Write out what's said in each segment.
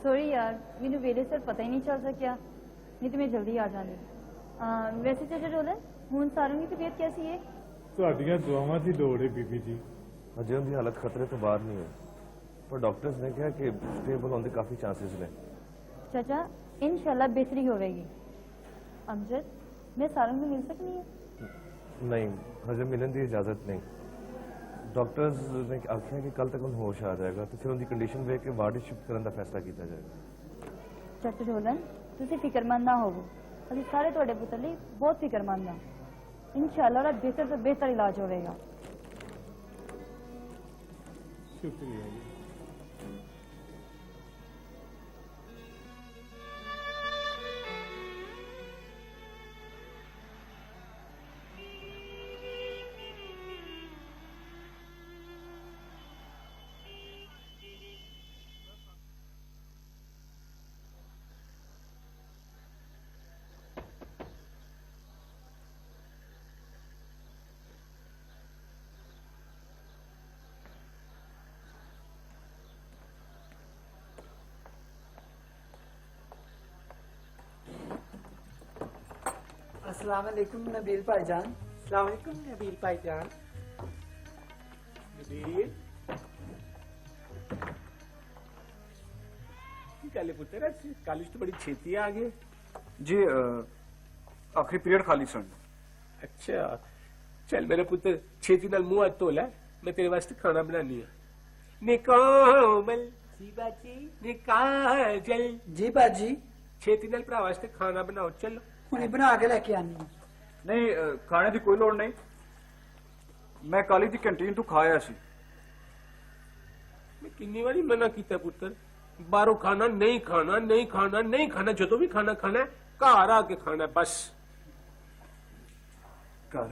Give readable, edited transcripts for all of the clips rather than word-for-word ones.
Sorry यार, मैंने वेले सर पता ही नहीं चल सकिया, नहीं तो मैं जल्दी आ जानी। वैसे चाचा डोलन हुण सारों की तबीयत कैसी है? ਤੁਹਾਡੀਆਂ ਦੁਆਵਾਂ ਦੀ ਲੋੜ ਹੈ ਬੀਬੀ ਜੀ। अजय उनकी हालत खतरे तो बाहर नहीं है, पर डॉक्टर्स ने कहा कि स्टेबल होने के काफी चांसेस ने। चाचा इंशाल्लाह बेहतरी होगी। अमजद, मैं सारों में मिल सकती है? नहीं, हजे मिलने की इजाजत नहीं। डॉक्टर्स ने आख्या कि कल तक उन्हें होश आ जाएगा, तो फिर उनकी कंडीशन देख के वार्ड शिफ्ट करने का फैसला किया जाएगा। चाचा डोलन तुसी फिक्रमंद ना होवो, ਅਸੀਂ ਸਾਰੇ ਤੁਹਾਡੇ ਪੁੱਤਰ ਲਈ ਬਹੁਤ ਫਿਕਰਮੰਦ ਹਾਂ। इंशाल्लाह ਉਹਦਾ ਬਿਹਤਰ ਤੋਂ ਬਿਹਤਰ ਇਲਾਜ ਹੋਵੇਗਾ। शुक्रिया जी। अस्सलाम वालेकुम नबील भाईजान। अस्सलाम वालेकुम नबील भाईजान। नबील की गल है पुत्र, कॉलेज तो बड़ी छेती आ गए जी। आखिरी पीरियड खाली सन। अच्छा चल मेरे पुत्र छेती नाल मुंह हाथ धो लै, मैं तेरे वास्ते खाना बनानी है। निकामल जी बाजी, निकाजल जी बाजी, छेती नाल भरा वास्ते खाना बनाओ। चलो हुणे बना के लेके आनी। नहीं, खाने की कोई लोड़ नहीं, मैं कॉलेज की कैंटीन तो खाया सी। मैं कितनी बारी मना किया पुत्र, बाहरों खाना नहीं खाना, नहीं खाना, नहीं खाना। जो भी खाना खाना है घर आके खाना है बस। घर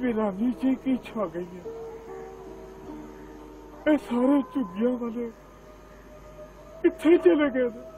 वीरानी जी की छा गई है। ये सारे झुग्गियां वाले किथे चले गए ने?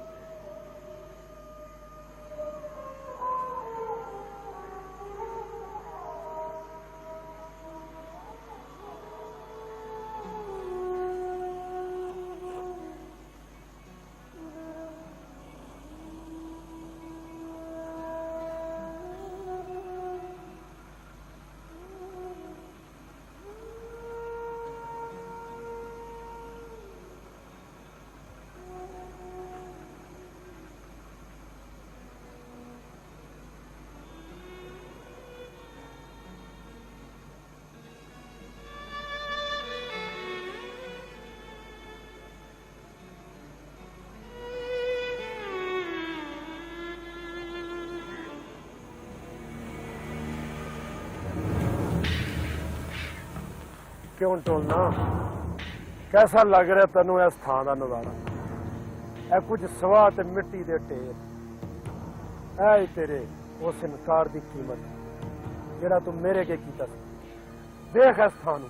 क्यों टोलना? कैसा लग रहा तेनों इस थान का नजारा? है कुछ सवाह ते मिट्टी दे ढेर, ऐ तेरे उस इनकार की कीमत जेड़ा तू मेरे के कीता सी। देख इस थान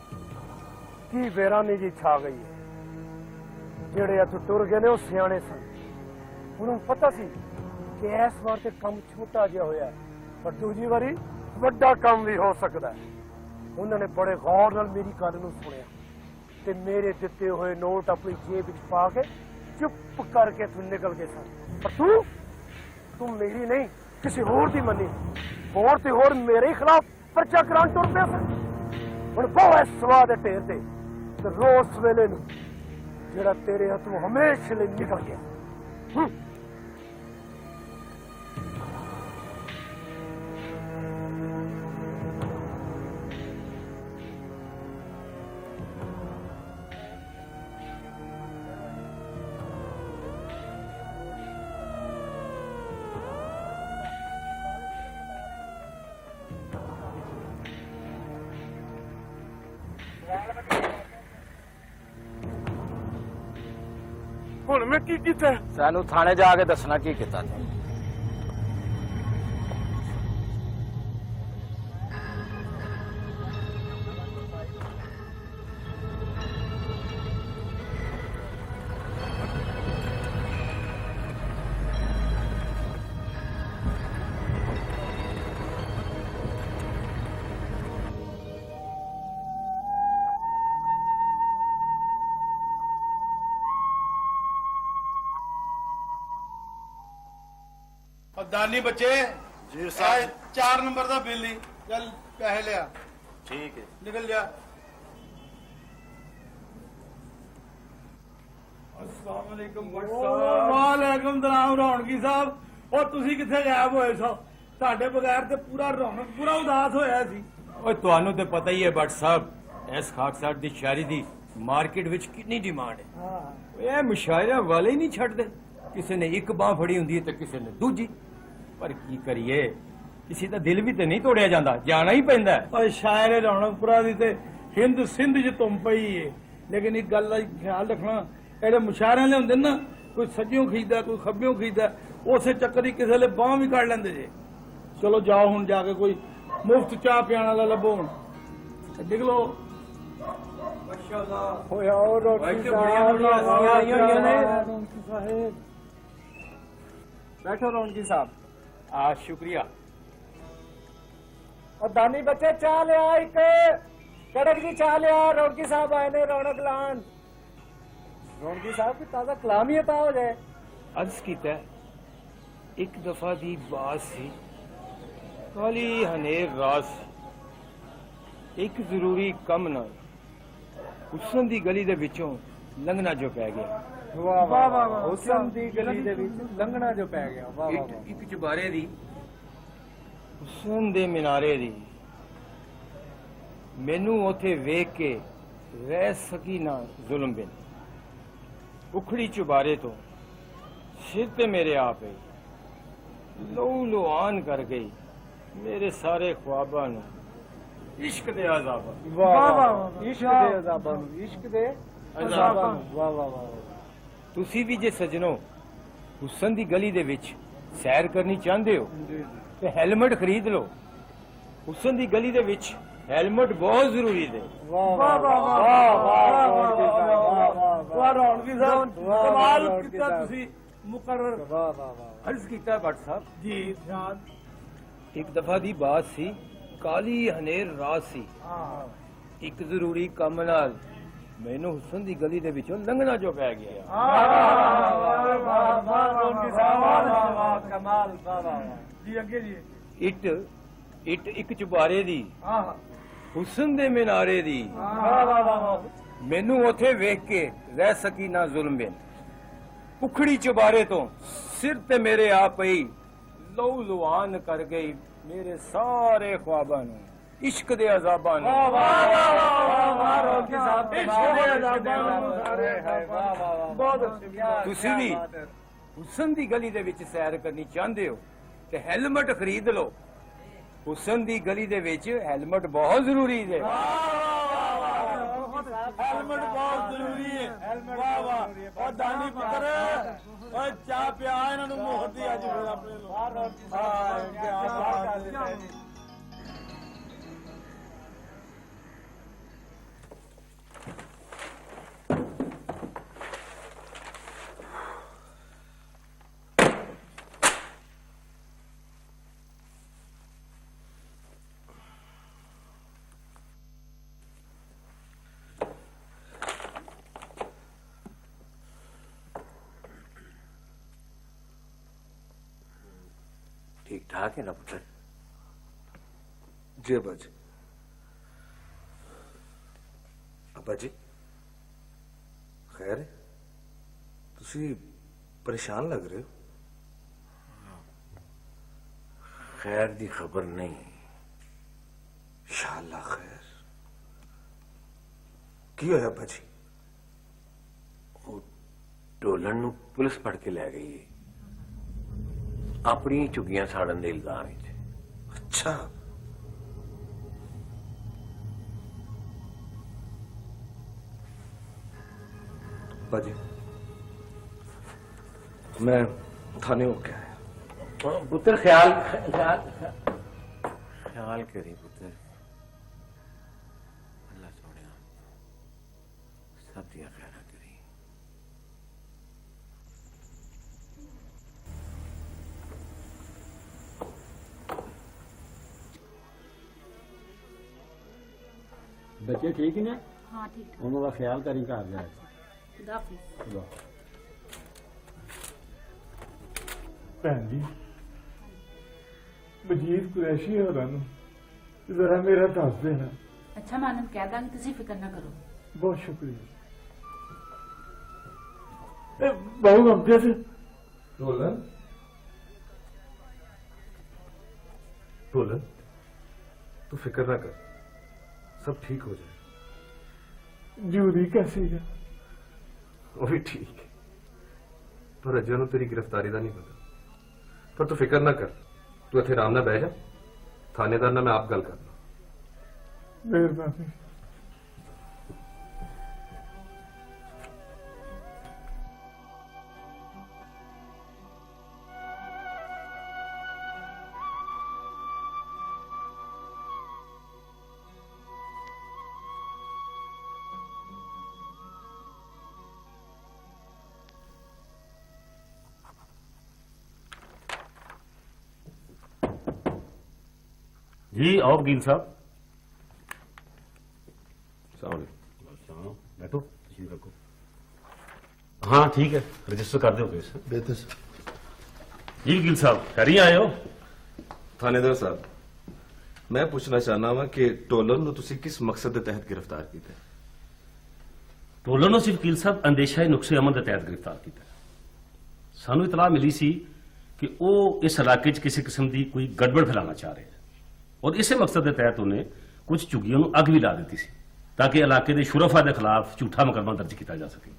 की वीरानी जी छा गई है। जेड़े इथों टुर गए ने वो सियाने सन, उन्होंने पता सी कि इस बार ते कम छोटा जिहा होया है, ਪਰ ਦੂਜੀ ਵਾਰੀ ਵੱਡਾ ਕੰਮ ਵੀ ਹੋ ਸਕਦਾ ਹੈ। ਉਹਨਾਂ ਨੇ ਬੜੇ ਗੌਰ ਨਾਲ ਮੇਰੀ ਗੱਲ ਨੂੰ ਸੁਣਿਆ ਤੇ ਮੇਰੇ ਦਿੱਤੇ ਹੋਏ ਨੋਟ ਆਪਣੀ ਜੇਬ ਵਿੱਚ ਪਾ ਕੇ ਚੁੱਪ ਕਰਕੇ ਤੂੰ ਨਿਕਲ ਗਏ ਸਨ। ਪਰ ਤੂੰ ਮੇਰੀ ਨਹੀਂ ਕਿਸੇ ਹੋਰ ਦੀ ਮੰਨੀ, ਹੋਰ ਤੇ ਹੋਰ ਮੇਰੇ ਖਿਲਾਫ ਪਰਚਾ ਕਰਾਉਣ ਤੁਰ ਪਿਆ ਸੀ। ਹੁਣ ਬਹੁਤ ਇਸ ਸਵਾਦ ਦੇ ਢੇਰ ਤੇ ਰੋਜ਼ ਵੇਲੇ ਨੂੰ ਜਿਹੜਾ ਤੇਰੇ ਹੱਥੋਂ ਹਮੇਸ਼ਾ ਲਈ ਨਿਕਲ ਗਿਆ। ਹੁਣ ਮੈਂ ਕੀ ਕੀਤਾ? ਸਾਨੂੰ ਥਾਣੇ ਜਾ ਕੇ ਦੱਸਣਾ ਕੀ ਕੀਤਾ ਤੂੰ। ਦਾਨੀ ਬੱਚੇ ਜੀ ਸਾਹਿਬ 4 ਨੰਬਰ ਦਾ ਬਿੱਲ ਹੀ ਚੱਲ ਪੈਸੇ ਲਿਆ। ਠੀਕ ਹੈ। ਨਿਕਲ ਜਾ। ਅਸਲਾਮੁਅਲੈਕੁਮ ਵਾਲੇਕੁਮ ਸਲਾਮ ਰੌਣਕੀ ਸਾਹਿਬ। ਉਹ ਤੁਸੀਂ ਕਿੱਥੇ ਗਾਇਬ ਹੋਏ ਸੋ? ਤੁਹਾਡੇ ਬਗੈਰ ਤੇ ਪੂਰਾ ਰੌਣਕ ਪੂਰਾ ਉਦਾਸ ਹੋਇਆ ਸੀ। ਓਏ ਤੁਹਾਨੂੰ ਤੇ ਪਤਾ ਹੀ ਹੈ ਬੱਟ ਸਾਹਿਬ, ਇਸ ਖਾਕਸਾਰ ਦੀ ਸ਼ਾਇਰੀ ਦੀ ਮਾਰਕੀਟ ਵਿੱਚ ਕਿੰਨੀ ਡਿਮਾਂਡ ਹੈ। ਇਹ ਮੁਸ਼ਾਇਰਾ ਵਾਲੇ ਹੀ ਨਹੀਂ ਛੱਡਦੇ। ਕਿਸੇ ਨੇ ਇੱਕ ਬਾਹ ਫੜੀ ਹੁੰਦੀ ਹੈ ਤੇ ਕਿਸੇ ਨੇ ਦੂਜੀ। ਪਰ ਕੀ ਕਰੀਏ, ਕਿਸੇ ਦਾ ਦਿਲ ਵੀ ਤੇ ਨਹੀਂ ਤੋੜਿਆ ਜਾਂਦਾ, ਜਾਣਾ ਹੀ ਪੈਂਦਾ ਹੈ। ਓਏ ਸ਼ਾਇਰ ਰੌਣਕਪੁਰਾ ਦੀ ਤੇ ਹਿੰਦ ਸਿੰਧ ਚ ਤੁੰਮ ਪਈ ਏ। ਲੇਕਿਨ ਇੱਕ ਗੱਲ ਦਾ ਖਿਆਲ ਰੱਖਣਾ, ਇਹਦੇ ਮੁਸ਼ਾਇਰਿਆਂ ਦੇ ਹੁੰਦੇ ਨਾ, ਕੋਈ ਸੱਜਿਓਂ ਖਿੱਚਦਾ ਕੋਈ ਖੱਬਿਓਂ ਖਿੱਚਦਾ, ਉਸੇ ਚੱਕਰ ਹੀ ਕਿਸੇ ਵੇਲੇ ਬਾਹ ਵੀ ਕੱਢ ਲੈਂਦੇ ਜੇ। ਚਲੋ ਜਾਓ ਹੁਣ ਜਾ ਕੇ ਕੋਈ ਮੁਫਤ ਚਾਹ ਪਿਆਣ ਵਾਲਾ ਲੱਭੋ। ਹੁਣ ਨਿਕਲੋ। ਹੋਇਆ ਉਹ ਰੋਟੀ ਸਾਹਿਬ। ਬੈਠੋ ਰੌਣਕੀ ਸਾਹਿਬ। ਸ਼ੁਕਰੀਆ। और दानी बच्चे चाह लिया एक कड़क जी चाह लिया। रौनकी साहब आए ने रौनक लान। रौनकी साहब की ताजा कलाम ही अता हो जाए। अर्ज कीता एक दफा दी बात सी, काली हनेर रात एक जरूरी कम ना हुसन दी गली दे विचों लंघना जो पै गया। वाह वाह वाह। हुसन दी गली दे विच लंघना जो पै गया। वाह वाह। एक चुबारे दी हुसन दे मिनारे दी मैनू उथे वेख के रह सकी ना जुल्म बिन। उखड़ी चुबारे तो सिर ते मेरे आ पई, लहू लुहान कर गई मेरे सारे ख्वाबां नू इश्क दे अज़ाबां। वाह वाह। इश्क दे अज़ाबां नू, इश्क दे अज़ाबां नू। वाह वाह वाह। तुसी भी जे सजनो हुसन दी गली दे विच सैर करनी चाहते हो ਤੇ ਹੈਲਮਟ ਖਰੀਦ ਲਓ। ਹੁਸਨ ਦੀ ਗਲੀ ਦੇ ਵਿੱਚ ਹੈਲਮਟ ਬਹੁਤ ਜ਼ਰੂਰੀ ਹੈ। ਵਾਹ ਵਾਹ ਵਾਹ ਵਾਹ ਵਾਹ। ਵਾਹ ਰੌਣਕੀ ਸਾਹਿਬ, ਕਮਾਲ ਕੀਤਾ ਤੁਸੀਂ। ਮੁਕਰਰ। ਵਾਹ ਵਾਹ ਵਾਹ। अर्ज कीता भट्ट साहब ਜੀ ਇਰਸ਼ਾਦ। एक दफा दी बात सी, काली हनेर रात सी, एक जरूरी काम नाल मैनू हुसन दी गली दे विचों लंघना जो पै गया। कमाल। वाह वाह। ਜੀ ਅੱਗੇ ਜੀ। इट इट एक चुबारे दी ਆਹ हुसन दे मीनारे दी वाह वाह वाह। मैनू उथे वेख के रह सकी ना जुल्म बिन। उखड़ी चुबारे तो सिर ते मेरे आ पई, लहू लुहान कर गई मेरे सारे ख्वाबां नू इश्क दे अज़ाबां नू। तुसी भी हुसन दी गली दे विच सैर करनी चाहते हो ते हेलमेट खरीद लो। हुसन दी गली दे विच हेलमेट बहुत जरूरी है। हेलमेट बहुत जरूरी है। वाह वाह। और दानी पुत्र और चाह पिया इन्हां नूं मोहर दी अज फिर अपने लो। ठाक है ना पुत्र? जी अब्बा जी। अब्बा जी खैर है? तुसी परेशान लग रहे हो। खैर दी खबर नहीं। इंशाअल्लाह खैर। की होया अब्बा जी? वो ढोलन नू पुलिस फड़ के लै गई है अपनी झुग्गियां साड़न दे इल्जाम विच। अच्छा अब्बा जी मैं थाने होके आया। पुत्र ख्याल ख्याल ख्याल करी पुत्र। अल्लाह सोने सब दिया खैर करी। बच्चे ठीक ने? हाँ ठीक उन्हों का ख्याल करी घर जाए। खुदा हाफिज़। ਭੈਣ ਜੀ ਮਜੀਦ ਕੁਰੈਸ਼ੀ ਹੋਰਾਂ ਨੂੰ ਜ਼ਰਾ ਮੇਰਾ ਦੱਸ ਦੇਣਾ। अच्छा मानम कह दांगी, तुसी फिक्र ना करो। बहुत शुक्रिया। बहु अमजद ढोलन ढोलन तू फिक्र ना कर सब ठीक हो जाए। जूदी कैसी है? वो भी ठीक है पर अजय नूं तेरी गिरफ्तारी का नहीं पता। पर तू फिक्र ना कर तू इत्थे आराम नाल बह जा थानेदार नाल मैं आप गल करना। मेहरबानी। जी आओ वकील साहब। बैठो तशरीफ रखो। हाँ ठीक है रजिस्टर कर दो केस। बेहतर जी वकील साहब खैरी आए हो? थानेदार साहब मैं पूछना चाहना वा कि टोलन नूं तुसीं किस मकसद के तहत गिरफ्तार किया? टोलन नूं सिर्फ वकील साहब अंदेशा नुक्से अमल के तहत गिरफ्तार किया। सानू इतला मिली सी कि वह इस इलाके च किसी किस्म की कोई गड़बड़ फैलाना चाह रहे हैं और इसे मकसद के तहत उन्हें कुछ झुग्गियों को अग भी ला दी सी ताकि इलाके के शुरफा के खिलाफ झूठा मुकदमा दर्ज किया जा सके।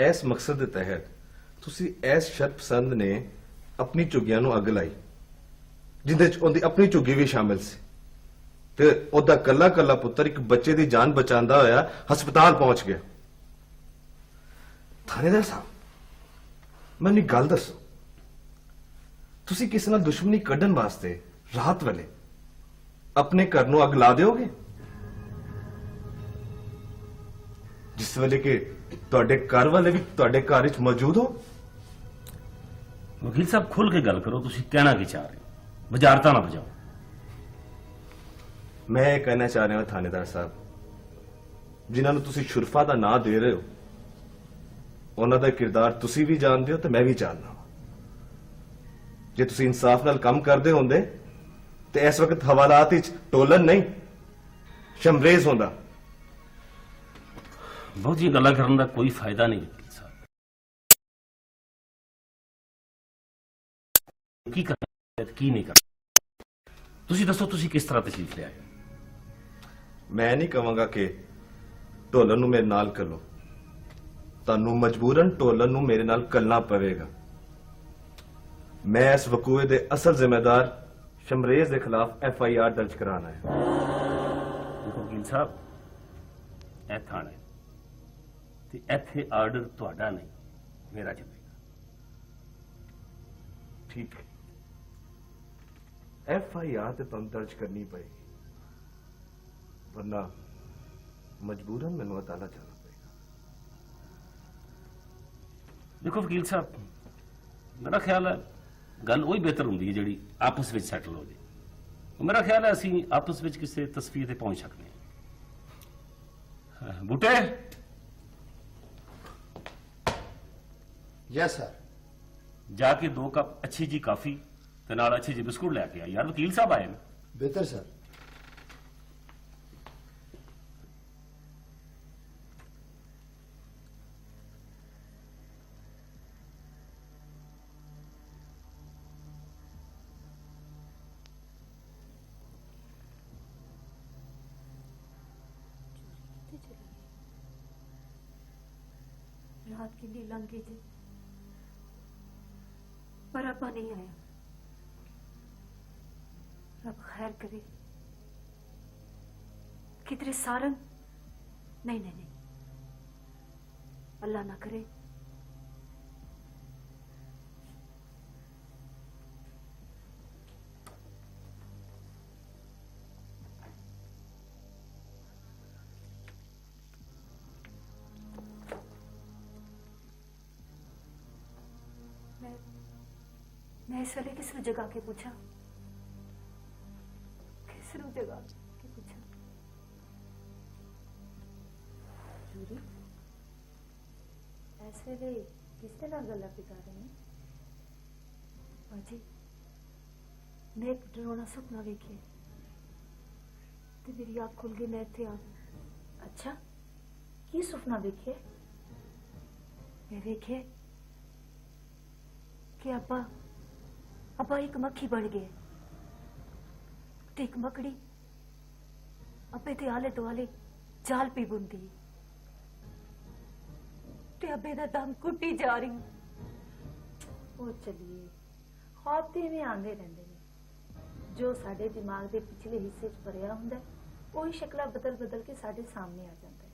इस मकसद के तहत तुसी इस शर्त पसंद ने अपनी झुग्गियां नूं अग लाई जिंदे च उहदी अपनी झुग्गी भी शामिल सी ते उहदा कल्ला कल्ला पुत्र एक बच्चे की जान बचांदा होया हस्पताल पहुंच गया। थानेदार साहब मैनूं गल दसो तुसी किसी नाल दुश्मनी कड्ढण वास्ते रात वेले अपने घर नूं अग ला दोगे जिस वेले के तुहाडे घर वाले भी तुहाडे घर विच मौजूद हो? वकील साहब खुल के गल करो तुसी कहना की चाह रहे हो वजारता ना बजाओ। मैं ये कहना चाह रहा हूं थानेदार साहब जिन्होंने तुसी शुरफा का नाम दे रहे हो उन्हों का किरदार तुसी भी जानते हो तो मैं भी जानना। जे तुसी इंसाफ नाल काम करते होंदे तो इस वक्त हवालात विच टोलन नहीं शमरेज होंदा। बहुत जी गल्लां करन दा कोई फायदा नहीं वकील साहब। की करना की नहीं करना तुसी दसो तुसी किस तरह तशरीफ ले आए? मैं नहीं कहूंगा कि ढोलन नूं मेरे नाल कलो तानू मजबूरन ढोलन नूं मेरे नाल कलना पवेगा। मैं इस वकूए दे असल जिम्मेदार शमरेज के खिलाफ FIR दर्ज कराना है। देखो वकील साहब ए थाना ते इत्थे आर्डर तुहाडा नहीं मेरा चलेगा। ठीक है FIR ते तुम दर्ज करनी पड़ेगी वरना मजबूरन मैनू अदालत जाना पड़ेगा। देखो वकील साहब मेरा ख्याल है गल वही बेहतर होंगी है जी आपस में सैटल हो जाए। मेरा ख्याल है असी आपस में किसी तस्वीर से पहुंच सकते हैं। बूटे यस सर। जाके 2 कप अच्छी जी काफी ਤੇ ਨਾਲ ਅੱਛੇ ਜਿਹੇ ਬਿਸਕੁਟ ਲੈ ਕੇ ਆ ਯਾਰ, ਵਕੀਲ ਸਾਹਿਬ ਆਏ ਨੇ। ਬਿਹਤਰ ਸਰ। रात की नींद लंघ गई थी पर अब्बा नहीं आया। रब खैर करे। किधरे सारंग? नहीं नहीं नहीं, अल्लाह ना करे। मैं इस वेले किस जगह के पूछा, किस जगह के पूछा? जूरी इस वेले किसके नाल गल्लां कर रहे हैं? बाजी मैं एक डरावना सुपना वेखिया ते मेरी आँख खुल गई, मैं इत्थे आ गई। अच्छा की सुपना वेखे? मैं वेखे कि अब्बा एक मक्खी बन गए ते एक मकड़ी अब्बे दे आले दुआले जाल पी बुनदी ते अब्बे दा दम कुटी जा रही। ओ चलिए, ख्वाब ते इवें आंदे रहंदे ने। जो साडे दिमाग दे पिछले हिस्से च भरिया हुंदा है ओही शक्ला बदल बदल के साडे सामने आ जांदा है।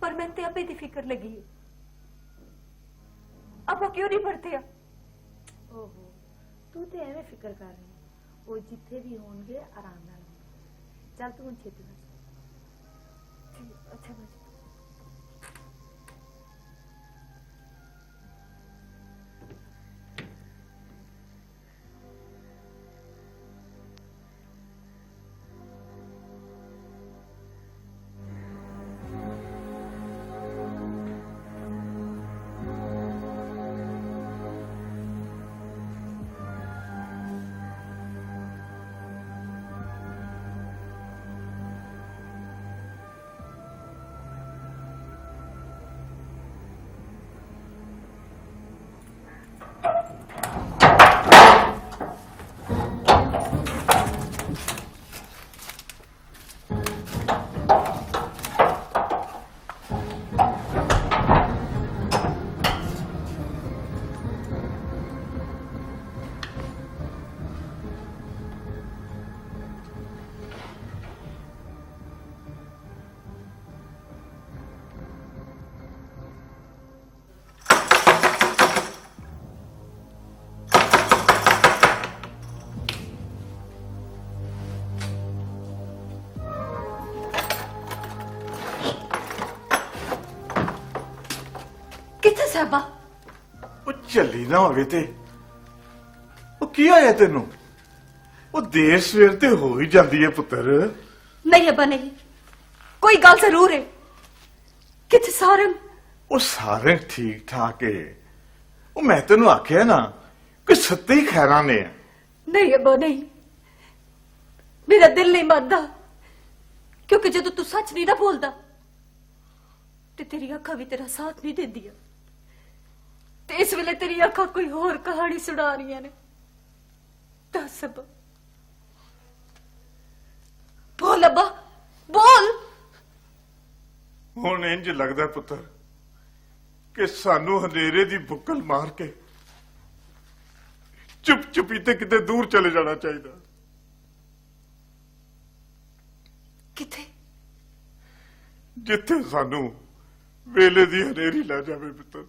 पर मैं ते अब्बे दी फिक्र लगी है, अब्बा क्यों नहीं बढ़ते? ओहो, तू तो एवें फिक्र कर रही है। वो जिथे भी होंगे आराम नाल होंगे। चल तू हुण छेती नाल चल। अच्छा बाजी। किथे साहबा? ਉਹ ਚੱਲੀ ਨਾ ਹੋਵੇ ਤੇ ਉਹ ਕੀ ਹੋਇਆ ਤੈਨੂੰ? ਉਹ ਦੇਰ ਸਵੇਰ ਤੇ ਹੋ ਹੀ ਜਾਂਦੀ ਹੈ ਪੁੱਤਰ। नहीं अब्बा नहीं, कोई गल जरूर है। किथे सारंग? ਉਹ ਸਾਰੇ ਠੀਕ ਠਾਕ ਹੈ। ਉਹ ਮੈਂ ਤੈਨੂੰ ਆਖਿਆ ਨਾ ਕਿ ਸੱਤੇ ਹੀ ਖੈਰਾਂ ਨੇ। नहीं अब्बा नहीं, मेरा दिल नहीं मानता क्योंकि जदों तू सच नहीं ना बोलता ते तेरी अखा भी तेरा साथ नहीं देंदियां ते इस वेले तेरी अखा कोई होर कहानी सुना रही ने। दस अब्बा, बोल अब्बा बोल। ਹੁਣ ਇੰਜ ਲੱਗਦਾ ਪੁੱਤਰ ਕਿ ਸਾਨੂੰ ਹਨੇਰੇ ਦੀ ਬੁੱਕਲ ਮਾਰ ਕੇ ਚੁੱਪ ਚੁਪੀ ਤੇ ਕਿਤੇ ਦੂਰ ਚਲੇ ਜਾਣਾ ਚਾਹੀਦਾ। ਕਿੱਥੇ? ਜਿੱਥੇ ਸਾਨੂੰ ਵੇਲੇ ਦੀ ਹਨੇਰੀ ਲੈ ਜਾਵੇ ਪੁੱਤਰ।